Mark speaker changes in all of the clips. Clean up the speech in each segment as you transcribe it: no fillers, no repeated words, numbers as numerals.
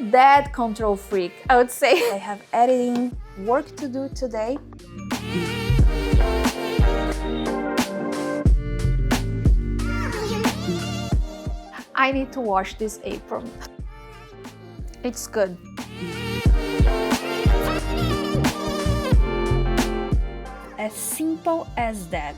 Speaker 1: not that control freak, I would say. I have editing work to do today. I need to wash this apron. It's good. As simple as that.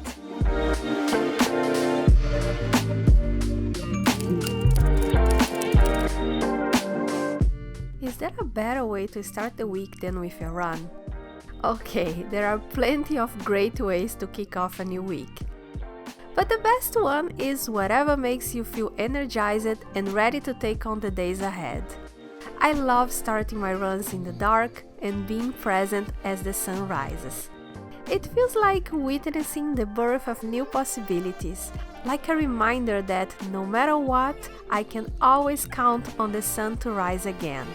Speaker 1: Is there a better way to start the week than with a run? Okay, there are plenty of great ways to kick off a new week. But the best one is whatever makes you feel energized and ready to take on the days ahead. I love starting my runs in the dark and being present as the sun rises. It feels like witnessing the birth of new possibilities, like a reminder that no matter what, I can always count on the sun to rise again.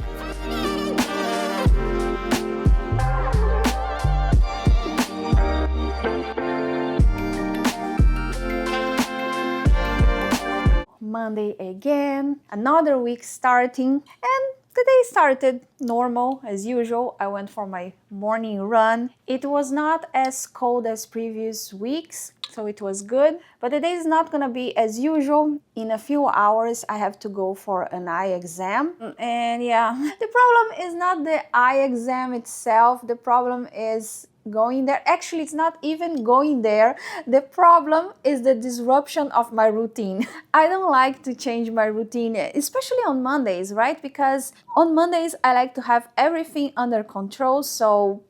Speaker 1: Monday again, another week starting, and the day started normal as usual. I went for my morning run. It was not as cold as previous weeks, so it was good. But the day is not gonna be as usual. In a few hours, I have to go for an eye exam. And yeah, the problem is not the eye exam itself. The problem is going there. Actually, it's not even going there. The problem is the disruption of my routine. I don't like to change my routine, especially on Mondays, right? Because on Mondays, I like to have everything under control. So,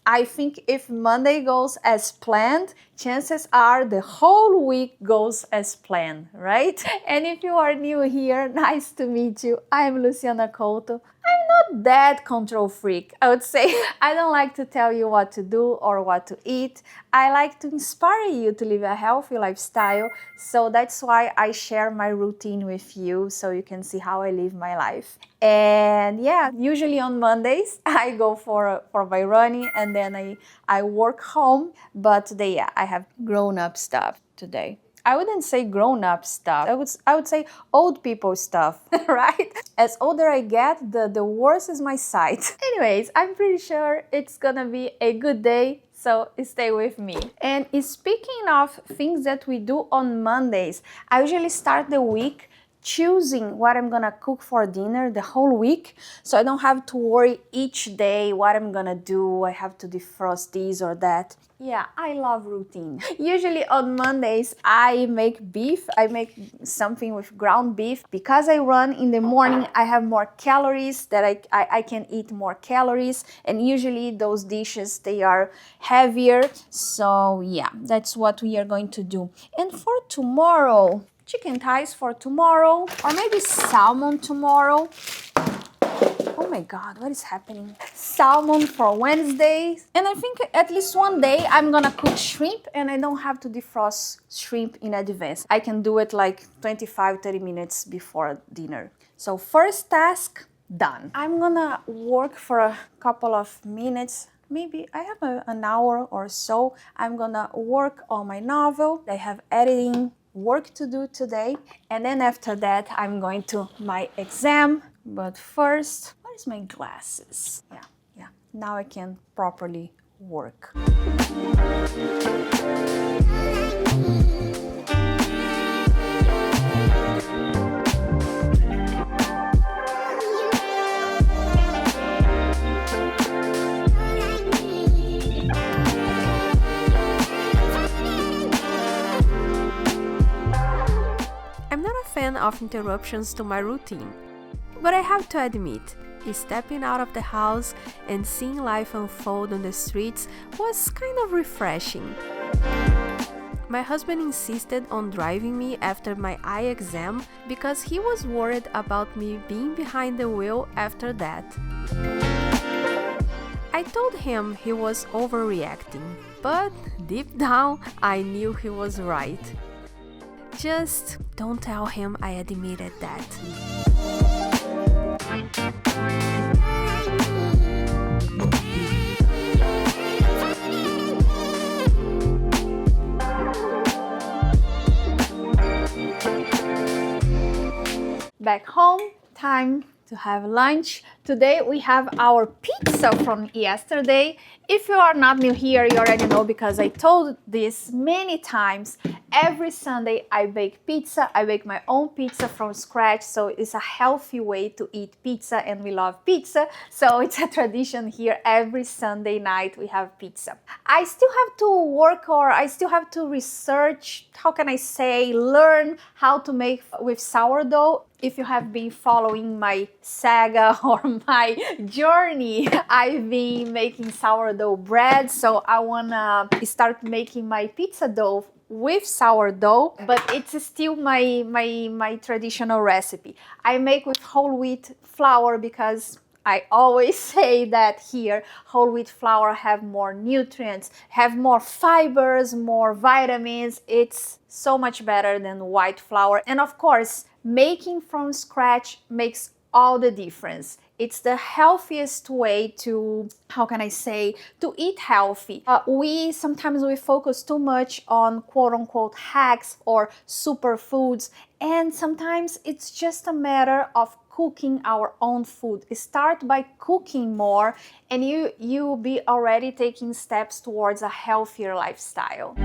Speaker 1: I think if Monday goes as planned, chances are the whole week goes as planned, right? And if you are new here, nice to meet you. I'm Luciana. I'm not that control freak, I would say. I don't like to tell you what to do or what to eat. I like to inspire you to live a healthy lifestyle. So that's why I share my routine with you so you can see how I live my life. And yeah, usually on Mondays, I go for my running and then I work home. But today, yeah, I have grown-up stuff today. I wouldn't say grown-up stuff. I would say old people stuff, right? As older I get, the worse is my sight. Anyways, I'm pretty sure it's gonna be a good day, so stay with me. And speaking of things that we do on Mondays, I usually start the week choosing what I'm gonna cook for dinner the whole week, so I don't have to worry each day what I'm gonna do. I have to defrost this or that. Yeah, I love routine. Usually on Mondays, I make beef. I make something with ground beef. Because I run in the morning, I have more calories, that I can eat more calories. And usually those dishes, they are heavier. So yeah, that's what we are going to do. And for tomorrow, chicken thighs for tomorrow, or maybe salmon tomorrow. Oh my God, what is happening? Salmon for Wednesday. And I think at least one day I'm gonna cook shrimp and I don't have to defrost shrimp in advance. I can do it like 25-30 minutes before dinner. So first task done. I'm gonna work for a couple of minutes. Maybe I have an hour or so. I'm gonna work on my novel. I have editing work to do today. And then after that, I'm going to my exam. But first, where's my glasses? Yeah. Now I can properly work. I'm not a fan of interruptions to my routine. But I have to admit, stepping out of the house and seeing life unfold on the streets was kind of refreshing. My husband insisted on driving me after my eye exam because he was worried about me being behind the wheel after that. I told him he was overreacting, but deep down I knew he was right. Just don't tell him I admitted that. Back home, time to have lunch. Today we have our pizza from yesterday. If you are not new here, you already know because I told this many times. Every Sunday I bake pizza. I bake my own pizza from scratch, so it's a healthy way to eat pizza, and we love pizza. So it's a tradition here. Every Sunday night we have pizza. I still have to work, or I still have to research, how can I say, learn how to make with sourdough. If you have been following my saga or my journey, I've been making sourdough bread, so I wanna start making my pizza dough with sourdough, but it's still my traditional recipe. I make with whole wheat flour because I always say that here whole wheat flour have more nutrients, have more fibers, more vitamins. It's so much better than white flour. And of course, making from scratch makes all the difference. It's the healthiest way to, how can I say, to eat healthy. We sometimes focus too much on quote unquote hacks or superfoods, and sometimes it's just a matter of cooking our own food. Start by cooking more, and you'll be already taking steps towards a healthier lifestyle.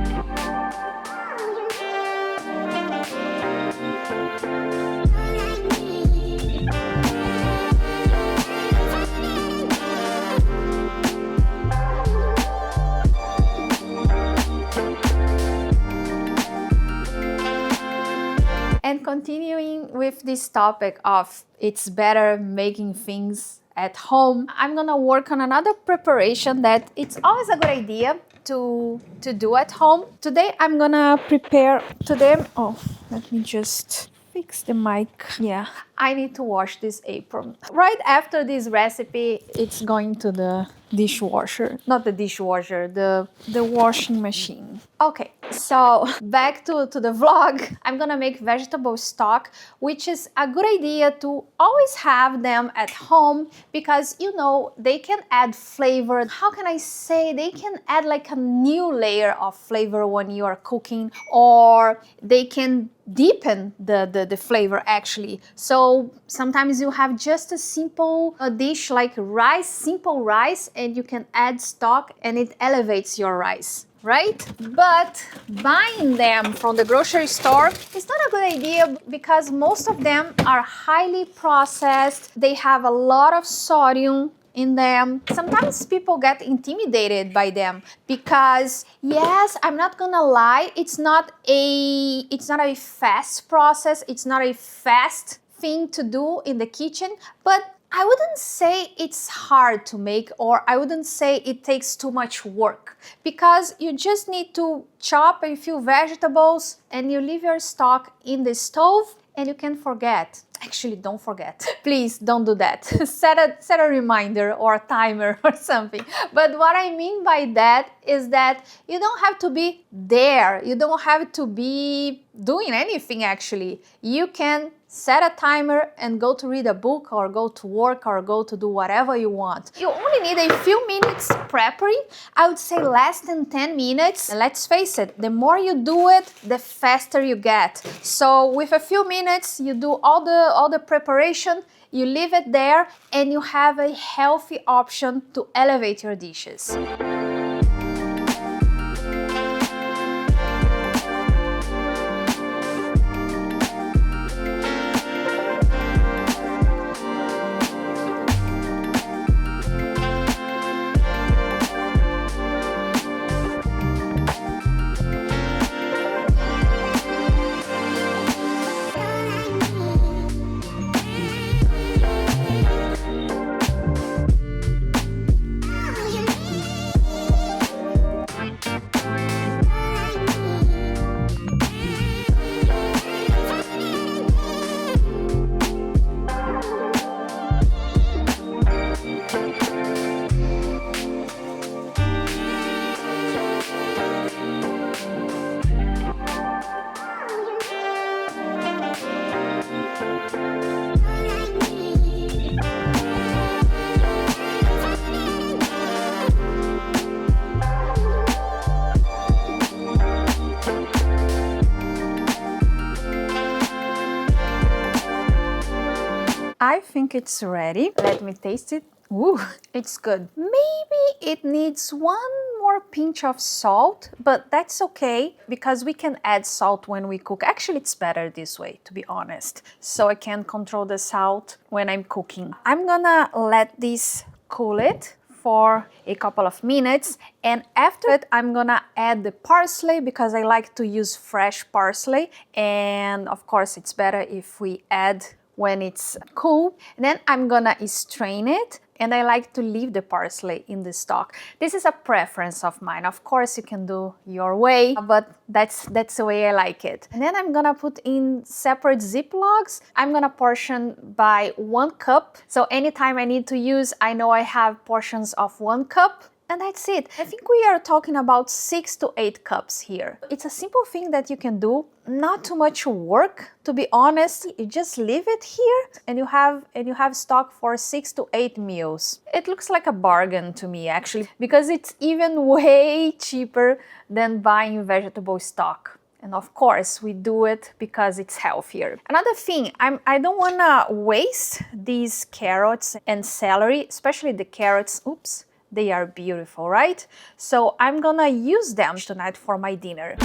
Speaker 1: And continuing with this topic of it's better making things at home, I'm gonna work on another preparation that it's always a good idea to do at home. Today I'm gonna prepare let me just fix the mic. Yeah, I need to wash this apron. Right after this recipe, it's going to the dishwasher. Not the dishwasher, the washing machine. Okay, so back to the vlog. I'm gonna make vegetable stock, which is a good idea to always have them at home because, you know, they can add flavor. How can I say? They can add like a new layer of flavor when you are cooking, or they can deepen the flavor actually. So sometimes you have just a simple dish like rice, simple rice, and you can add stock and it elevates your rice, right? But buying them from the grocery store is not a good idea because most of them are highly processed. They have a lot of sodium in them. Sometimes people get intimidated by them because, yes, I'm not gonna lie, it's not a fast process, it's not a fast thing to do in the kitchen, but I wouldn't say it's hard to make, or I wouldn't say it takes too much work, because you just need to chop a few vegetables and you leave your stock in the stove and you can forget. Actually, don't forget. Please don't do that. Set a reminder or a timer or something. But what I mean by that is that you don't have to be there. You don't have to be doing anything actually. You can set a timer and go to read a book or go to work or go to do whatever you want. You only need a few minutes preparing. I would say less than 10 minutes. And let's face it, the more you do it, the faster you get. So with a few minutes, you do all the preparation, you leave it there, and you have a healthy option to elevate your dishes. I think it's ready. Let me taste it. Ooh, it's good. Maybe it needs one more pinch of salt, but that's okay because we can add salt when we cook. Actually, it's better this way, to be honest. So I can control the salt when I'm cooking. I'm gonna let this cool it for a couple of minutes, and after it I'm gonna add the parsley because I like to use fresh parsley, and of course it's better if we add when it's cool. And then I'm gonna strain it, and I like to leave the parsley in the stock. This is a preference of mine. Of course you can do your way, but that's the way I like it. And then I'm gonna put in separate ziplocs. I'm gonna portion by 1 cup. So anytime I need to use, I know I have portions of 1 cup. And that's it. I think we are talking about 6 to 8 cups here. It's a simple thing that you can do, not too much work, to be honest. You just leave it here and you have stock for 6 to 8 meals. It looks like a bargain to me actually, because it's even way cheaper than buying vegetable stock. And of course, we do it because it's healthier. Another thing, I don't wanna waste these carrots and celery, especially the carrots. Oops. They are beautiful, right? So I'm gonna use them tonight for my dinner.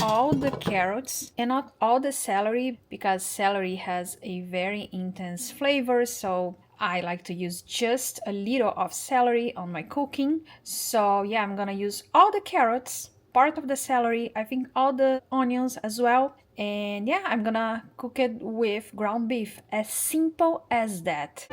Speaker 1: All the carrots and not all the celery, because celery has a very intense flavor, so I like to use just a little of celery on my cooking. So yeah, I'm gonna use all the carrots, part of the celery, I think all the onions as well, and yeah, I'm gonna cook it with ground beef. As simple as that.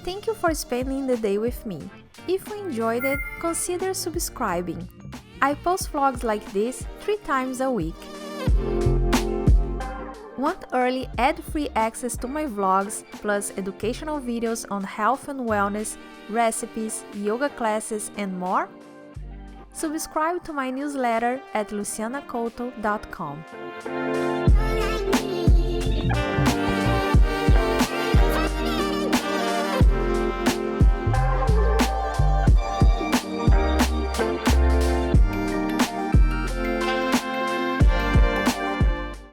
Speaker 1: Thank you for spending the day with me. If you enjoyed it, consider subscribing. I post vlogs like this 3 times a week. Want early ad-free access to my vlogs, plus educational videos on health and wellness, recipes, yoga classes, and more? Subscribe to my newsletter at lucianaculto.com.